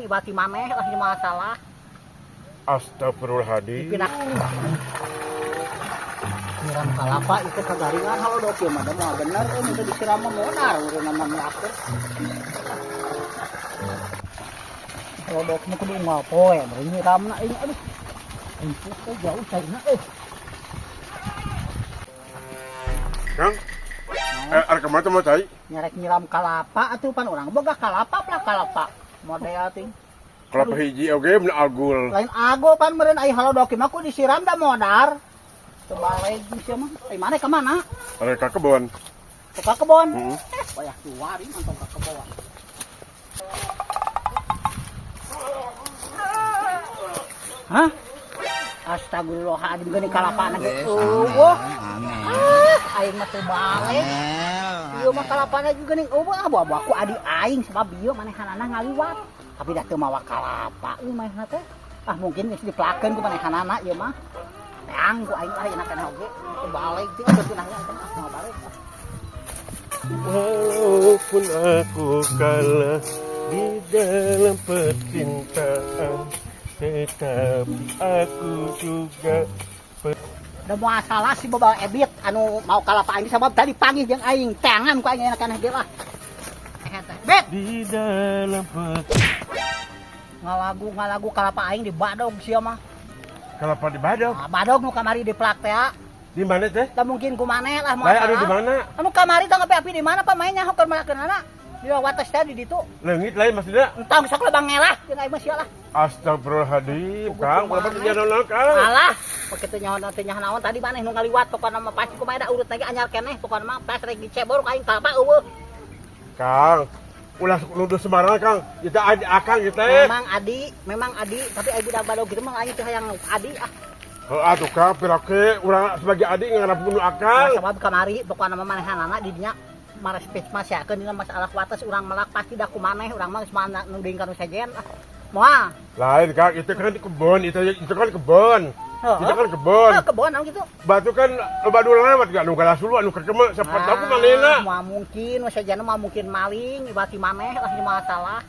ibati maneh lah ini masalah. Astagfirullahaladzim. Siram kalapa itu kagaringan halo dok ya mah bener itu disiram mah benar udah nama melakukan. Kalau dok mah kudu ngapoe nyiramna ini aduh. Empuk teh jauh cairna Kang, ada kemana mau cai? nyarek nyiram kalapa atuh pan urang boga kalapa lah kalapa model ting. Kelapa hiji oge mun agul. Lain ago pan meureun ai halo dok mah ku disiram da modar. Tebalai geus mah. Ai mana ka mana? Ada ka kebon. Ke kebon. Wayah keluar ieu mantong ka kebon. Hah? Astagfirullahaladzim geuning kalapana ge. Eueuh. Aing mah teu balik. Ieu mah kalapana ge geuning eueuh abu-abu aku adi aing sabab ieu manehanana ngaliwat. Tapi dah teu mawa kalapa ieu manehna teh. Ah mungkin geus diplakeun ku manehanana ieu mah. Teang ku aing ayeuna kana oge teu balik teh atuh cenahnya teh mau balik. Walaupun aku kalah di dalam percintaan, tetapi aku juga Da masalah si bawa ebit anu mau kalapa aing sabab tadi panggih jeung aing teangan ku aing kana ge lah. Bet di dalam ngalagu kalapa aing di badog sia mah. kelapa di badog. Nah, badog nu kamari di plak teh. Di mana teh? Da mungkin ku maneh lah Lain anu di mana? Anu kamari tong api di mana pamainnya hoker malakeunana. Di wates teh di ditu. Leungit lain maksudnya? Entang sok lebang ngelah jeung aing mah sia lah. Astagfirullahaladzim, Kang, berapa tuh jalan Kang? Alah, pakai teu naon tadi maneh nu ngaliwat pokona mah pasti kumaha da urut lagi anyar keneh pokona mah pas rek dicebor ka aing kalapa eueuh. Kang, ulah nuduh sembarangan Kang. Kita akang kita Memang adi, tapi ai budak badog gitu mah aing teh hayang adi ah. Atuh Kang, pirake urang sebagai adik ngarap bunuh akal. Sabab kamari pokona mah manehanana di dinya marespesiakeun dina masalah wates urang melak pasti da ku maneh urang mah geus mana nu deing kanu sajen ah. Moal. Lain Kang, itu kan di kebun, itu kan kebun. Itu kan kebun. Kebon anu gitu. Batu kan loba dulu lewat gak nu galas dulu anu kerkema siapa tahu ku manehna. Moal mungkin sajana mah mungkin maling ibati maneh lah ini masalah.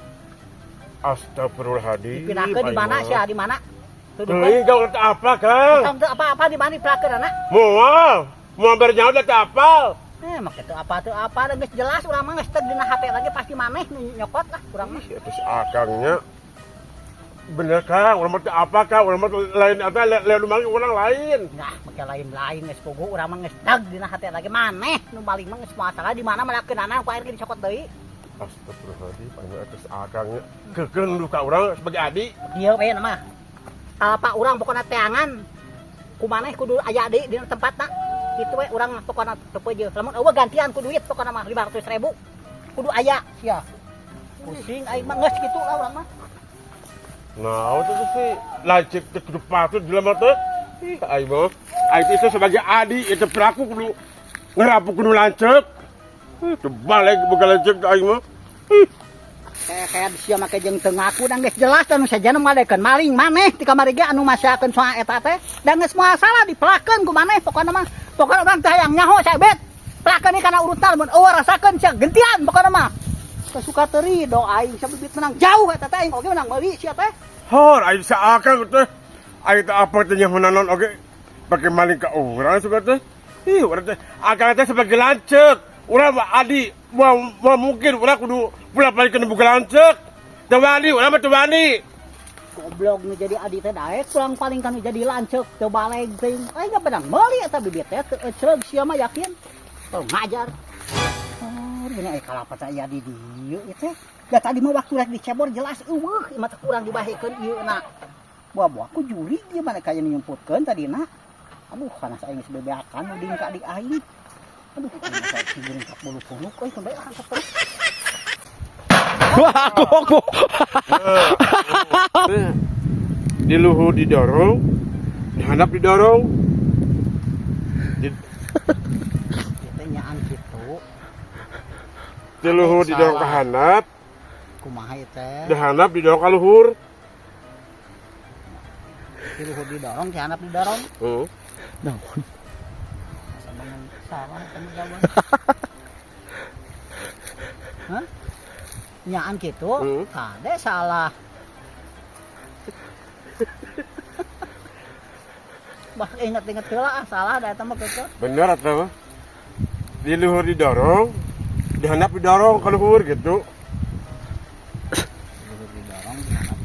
Astagfirullahaladzim. Dipindahkeun di mana sia di mana? Teuing gak ngerti apa Kang? Teu apa-apa di mana dipindahkeun anak? Moal bernyawa udah teu apal. Mak teu apa da geus jelas urang mah geus teu dina HP lagi pasti maneh nyokot lah urang mah. Terus akangnya bener Kang, urang mah teu apa Kang, urang mah lain eta lain nu manggih urang lain. Nah, make lain-lain geus puguh urang mah geus dag dina hate lagi maneh nu maling mah geus masalah di mana melakeunana ku air ge dicokot deui. Astagfirullahaladzim, anu atas akangnya kekeun lu ka urang sebagai adik. Ieu we mah. Kalapa urang pokona teangan. Ku maneh kudu aya deui dina tempatna. Kitu we urang pokona teu peujeul. Lamun eueuh gantian ku duit pokona mah 500.000. Kudu aya sia. Pusing aing mah geus kitu lah urang mah. Nah, itu sih lacik teh kudu patut jelema teh. Ih, aing mah aing teh sebagai adik itu pelaku kudu ngerapu kudu lancek. Tebal lagi boga lancek aing mah. Kayak sia make jeung teu ngaku dan geus jelas anu sajana ngadekeun maling maneh ti kamari ge anu masyakeun soal eta teh dan geus moal salah dipelakeun ku maneh pokona mah pokona urang teh hayang nyaho sae bet pelakeun kana urutan mun eueuh rasakeun sia gentian pokona mah teu suka teu ridho aing sabibit menang jauh eta teh aing oge menang meuli sia teh Hor aing saakang teh aing teh apa teh nya nanon oge pake maling ka urang suka teh. Ih urang teh akang teh sebagai lancek. Urang mah adi mau mungkin urang kudu pula palikeun buka lancek. Teu wani urang mah teu wani. goblok nu jadi adi teh daek kurang paling kanu jadi lancek teu baleg teuing aing ge benang meuli eta bibit teh teu eceug sia mah yakin teu ngajar. Oh ini kalapa teh aya di dieu teh. Da tadi mah waktu rek dicebor jelas eueuh imah teh kurang dibahikeun ieu na. Buah-buah ku juri dia mana kaya nyumputkeun tadina. Aduh kana saing geus bebeakan nu dingka di aing. Aduh saya tidurin tak bulu-bulu euy sampai angkat terus. Wah, aku. Di luhur didorong, di handap didorong. Kita nyaan gitu. Di luhur didorong ke handap, Kumaha ieu teh? di handap didorong ke luhur. Di luhur didorong, di handap didorong. Naon? Salah kamu jawab. Hah? Nyaan gitu, kade salah. Bah inget-inget heula salah da eta mah keukeut. Bener atau? Di luhur didorong, dihandap didorong ke luhur gitu.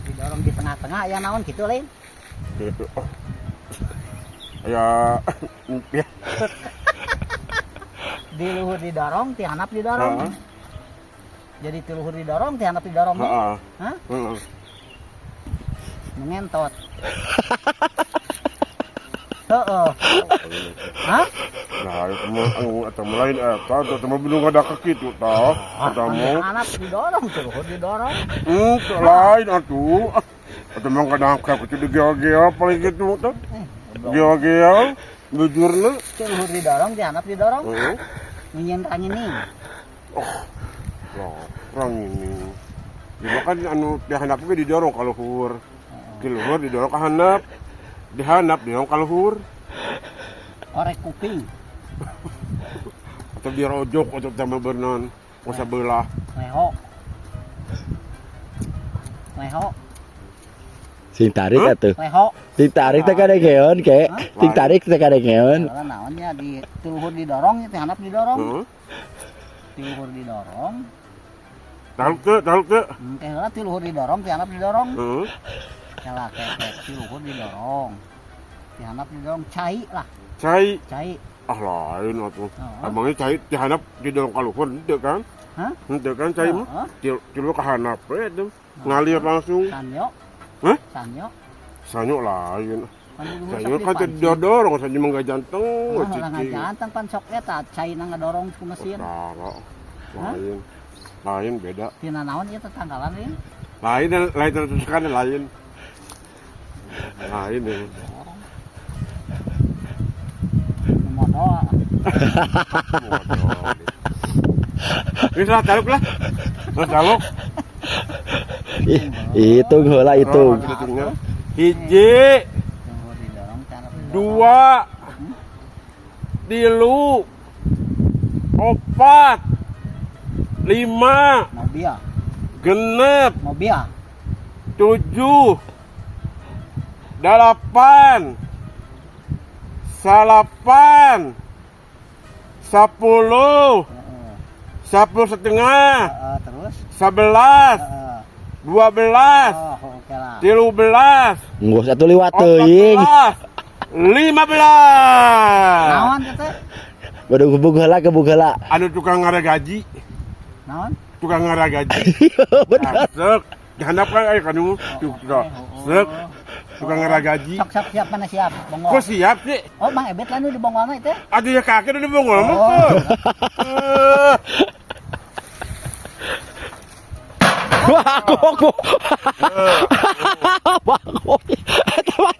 Didorong di tengah-tengah aya naon kitu lain. Gitu. Oh. Ya, ya. Di luhur didorong, ti handap didorong. Jadi ti luhur didorong, ti handap didorong. Heeh. Hah? Heeh. Mengentot. Heeh. Hah? Nah, itu mah atau lain eta atau mah belum ada kaki tuh tah. Atamu. Handap didorong, ti luhur didorong. Lain atuh. Atau mah kadang kaki itu geo-geo paling gitu tuh. Geo-geo bujurna. Ti luhur didorong, ti handap didorong. Heeh. Nyen rangining. Lah, orang ini. Juga kan anu dihandap ge didorong ka luhur. Di luhur didorong ka handap. Dihandap didorong ka luhur. Orek kuping. Atau dirojok atau sama bernon. Masa belah. Leho. Leho. Sing tarik atuh. Leho. Sing tarik teh kada geon ke. Sing tarik teh kada geon. Kalau naonnya di ti luhur didorong, ti handap didorong. Heeh. Ti luhur didorong. Taluk teu. Teh heula ti luhur didorong, ti handap didorong. Heeh. Kalah kepek ti luhur didorong. Ti handap didorong cai lah, Cai. cai. Ah lain atuh. Heeh. Abangnya cai dihandap didorong ka luhur henteu kan? Hah? Henteu kan cai mah. Heeh. Ti lu ka handap we tuh. Ngalir langsung. Sanyo. Hah? Sanyo. Sanyo lain. Kan di luhur Sanyo sok kan teu dipancing. didorong saja mah gajanteng. Lah ngajanteng pan sok eta cai na ngadorong ku mesin. Lain. Lain beda. Tina naon ieu tetanggalan ieu? Lain terus kan lain. Lain ya. Modo. Bisa taluk lah. Taluk. Hitung heula hitung. Hiji, Luhur didorong, ti handap didorong. dua, tilu, opat, lima, Mobil. genep, Mobil. 7, 8, 9, 10, 10 setengah, Terus 11, 12, oke lah. 13, Ngos atuh liwat teuing. 15. Naon teh? Baru gebug heula gebug heula. Anu tukang ngaragaji, Naon? tukang ngaragaji. Bener. Sek, dihandap kan aya kanu. Sek, tukang ngaragaji. Sok siap mana siap? Bongol. Kok siap sih? Oh, Bang Ebet lah nu di bongolna itu. Aduh ya kaki udah bongol mah. Oh. Wah, kok. Wah, kok. Eta mah